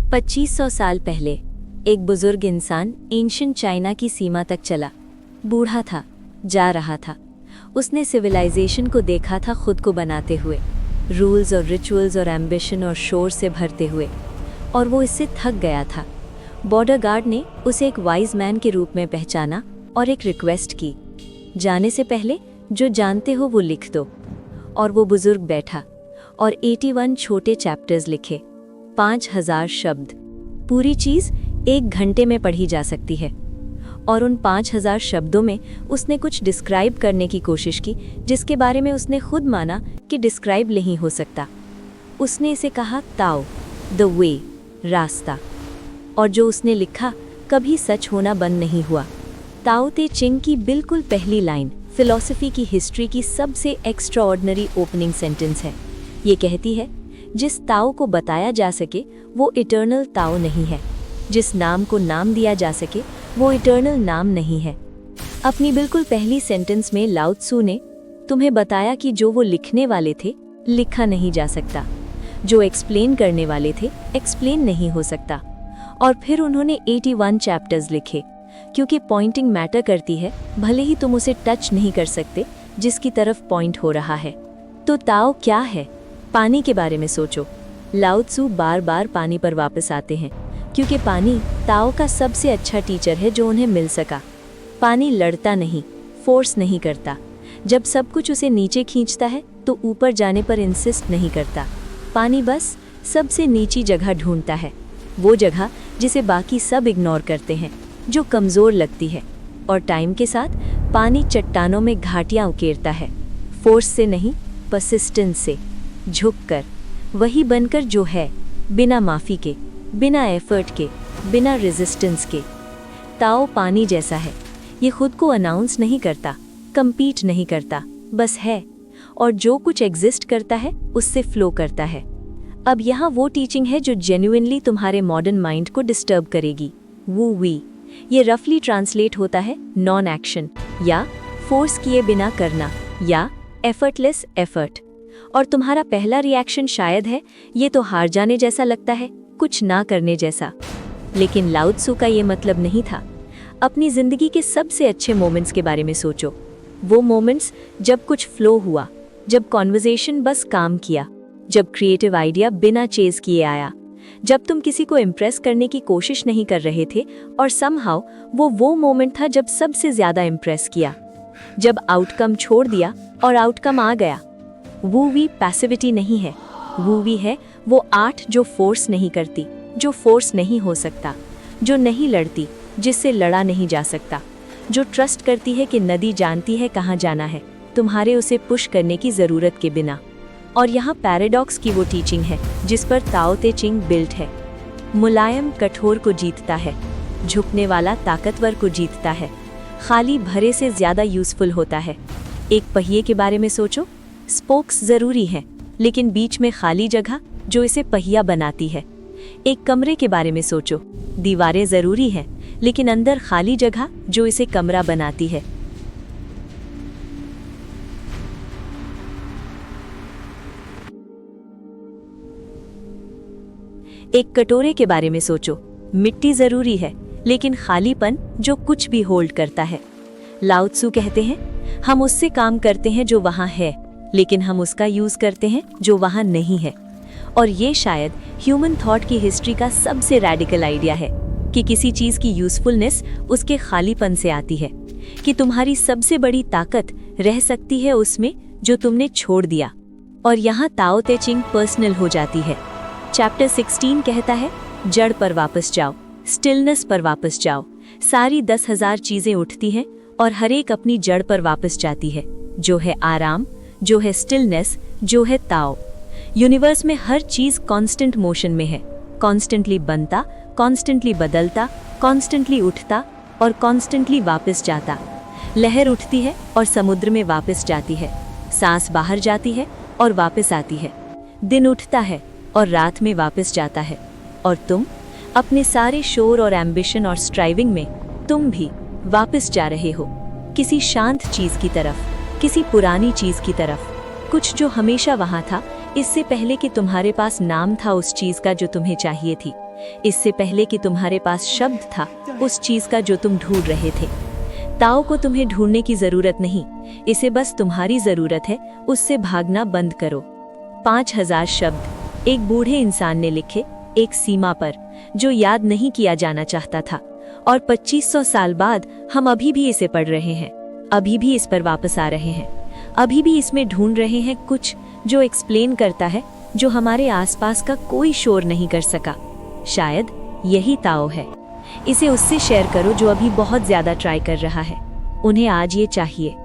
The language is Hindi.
2500 साल पहले एक बुजुर्ग इंसान एंशिएंट चाइना की सीमा तक चला। बूढ़ा था, जा रहा था। उसने सिविलाइजेशन को देखा था खुद को बनाते हुए, रूल्स और रिचुअल्स और एम्बिशन और शोर से भरते हुए, और वो इससे थक गया था। बॉर्डर गार्ड ने उसे एक वाइज मैन के रूप में पहचाना और एक रिक्वेस्ट की, जाने से पहले जो जानते हो वो लिख दो। और वो बुजुर्ग बैठा और 81 छोटे चैप्टर्स लिखे, 5000 शब्द। पूरी चीज़ 1 घंटे में पढ़ी जा सकती है। और उन 5000 शब्दों में उसने कुछ डिस्क्राइब करने की कोशिश की जिसके बारे में उसने खुद माना कि डिस्क्राइब नहीं हो सकता। उसने इसे कहा ताओ, द वे, रास्ता। और जो उसने लिखा कभी सच होना बंद नहीं हुआ। ताओ ते चिंग की बिल्कुल पहली लाइन फिलॉसफी की हिस्ट्री की सबसे एक्स्ट्राऑर्डिनरी ओपनिंग सेंटेंस है। ये कहती है, जिस ताओ को बताया जा सके वो इटर्नल ताओ नहीं है, जिस नाम को नाम दिया जा सके वो इटर्नल नाम नहीं है। अपनी बिल्कुल पहली सेंटेंस में लाओ त्सू ने तुम्हें बताया कि जो वो लिखने वाले थे लिखा नहीं जा सकता, जो एक्सप्लेन करने वाले थे एक्सप्लेन नहीं हो सकता। और फिर उन्होंने 81 चैप्टर्स लिखे, क्योंकि पॉइंटिंग मैटर करती है, भले ही तुम उसे टच नहीं कर सकते जिसकी तरफ पॉइंट हो रहा है। तो ताओ क्या है? पानी के बारे में सोचो। लाओ त्सू बार बार पानी पर वापस आते हैं, क्योंकि पानी ताओ का सबसे अच्छा टीचर है जो उन्हें मिल सका। पानी लड़ता नहीं, फोर्स नहीं करता। जब सब कुछ उसे नीचे खींचता है तो ऊपर जाने पर इंसिस्ट नहीं करता। पानी बस सबसे नीची जगह ढूंढता है, वो जगह जिसे बाकी सब इग्नोर करते हैं, जो कमज़ोर लगती है। और टाइम के साथ पानी चट्टानों में घाटियाँ उकेरता है, फोर्स से नहीं, परसिस्टेंस से, झुककर, वही बनकर जो है, बिना माफ़ी के, बिना एफर्ट के, बिना रेजिस्टेंस के। ताओ पानी जैसा है, ये खुद को अनाउंस नहीं करता, कंपीट नहीं करता, बस है। और जो कुछ एग्जिस्ट करता है उससे फ्लो करता है। अब यहाँ वो टीचिंग है जो जेन्युइनली तुम्हारे मॉडर्न माइंड को डिस्टर्ब करेगी, वू वी। ये रफली ट्रांसलेट होता है नॉन एक्शन, या फोर्स किए बिना करना, या एफर्टलेस एफर्ट। और तुम्हारा पहला रिएक्शन शायद है, ये तो हार जाने जैसा लगता है, कुछ ना करने जैसा। लेकिन लाओ त्सू का ये मतलब नहीं था। अपनी जिंदगी के सबसे अच्छे मोमेंट्स के बारे में सोचो। वो मोमेंट्स जब कुछ फ्लो हुआ, जब कॉन्वर्सेशन बस काम किया, जब क्रिएटिव आइडिया बिना चेज किए आया, जब तुम किसी को इम्प्रेस करने की कोशिश नहीं कर रहे थे और समहाउ वो मोमेंट था जब सबसे ज्यादा इम्प्रेस किया, जब आउटकम छोड़ दिया और आउटकम आ गया। वू वी पैसिविटी नहीं है, वू वी है वो आर्ट जो फोर्स नहीं करती, जो फोर्स नहीं हो सकता, जो नहीं लड़ती, जिससे लड़ा नहीं जा सकता, जो ट्रस्ट करती है कि नदी जानती है कहाँ जाना है, तुम्हारे उसे पुश करने की ज़रूरत के बिना। और यहाँ पैराडॉक्स की वो टीचिंग है जिस पर ताओ ते चिंग बिल्ट है। मुलायम कठोर को जीतता है, झुकने वाला ताकतवर को जीतता है, खाली भरे से ज़्यादा यूज़फुल होता है। एक पहिए के बारे में सोचो, स्पोक्स ज़रूरी हैं, लेकिन बीच में खाली जगह जो इसे पहिया बनाती है। एक कमरे के बारे में सोचो, दीवारें ज़रूरी हैं, लेकिन अंदर खाली जगह जो इसे कमरा बनाती है। एक कटोरे के बारे में सोचो, मिट्टी ज़रूरी है, लेकिन खालीपन जो कुछ भी होल्ड करता है। लाओ त्सू कहते हैं, हम उससे काम करते हैं जो वहाँ है, लेकिन हम उसका यूज़ करते हैं जो वहाँ नहीं है। और ये शायद ह्यूमन थॉट की हिस्ट्री का सबसे रैडिकल आइडिया है कि किसी चीज़ की यूज़फुलनेस उसके खालीपन से आती है, कि तुम्हारी सबसे बड़ी ताकत रह सकती है उसमें जो तुमने छोड़ दिया। और यहाँ ताओ ते चिंग पर्सनल हो जाती है। चैप्टर 16 कहता है, जड़ पर वापस जाओ, स्टिलनेस पर वापस जाओ। सारी 10,000 चीज़ें उठती हैं और हर एक अपनी जड़ पर वापस जाती है, जो है आराम, जो है स्टिलनेस, जो है ताओ। यूनिवर्स में हर चीज़ कांस्टेंट मोशन में है, कॉन्स्टेंटली बनता, कॉन्स्टेंटली बदलता, कॉन्स्टेंटली उठता और कॉन्स्टेंटली वापस जाता। लहर उठती है और समुद्र में वापस जाती है, सांस बाहर जाती है और वापस आती है, दिन उठता है और रात में वापस जाता है। और तुम अपने सारे शोर और एम्बिशन और स्ट्राइविंग में तुम भी वापस जा रहे हो, किसी शांत चीज़ की तरफ, किसी पुरानी चीज़ की तरफ, कुछ जो हमेशा वहाँ था, इससे पहले कि तुम्हारे पास नाम था उस चीज़ का जो तुम्हें चाहिए थी। इससे पहले कि तुम्हारे पास शब्द था उस चीज का जो तुम ढूंढ रहे थे। ताओ को तुम्हें ढूंढने की जरूरत नहीं, इसे बस तुम्हारी जरूरत है, उससे भागना बंद करो। 5000 शब्द एक बूढ़े इंसान ने लिखे एक सीमा पर, जो याद नहीं किया जाना चाहता था, और 2500 साल बाद हम अभी भी इसे पढ़ रहे हैं, अभी भी इस पर वापस आ रहे हैं, अभी भी इसमें ढूंढ रहे हैं कुछ जो एक्सप्लेन करता है जो हमारे आसपास का कोई शोर नहीं कर सका। शायद यही ताओ है। इसे उससे शेयर करो जो अभी बहुत ज्यादा ट्राई कर रहा है। उन्हें आज ये चाहिए।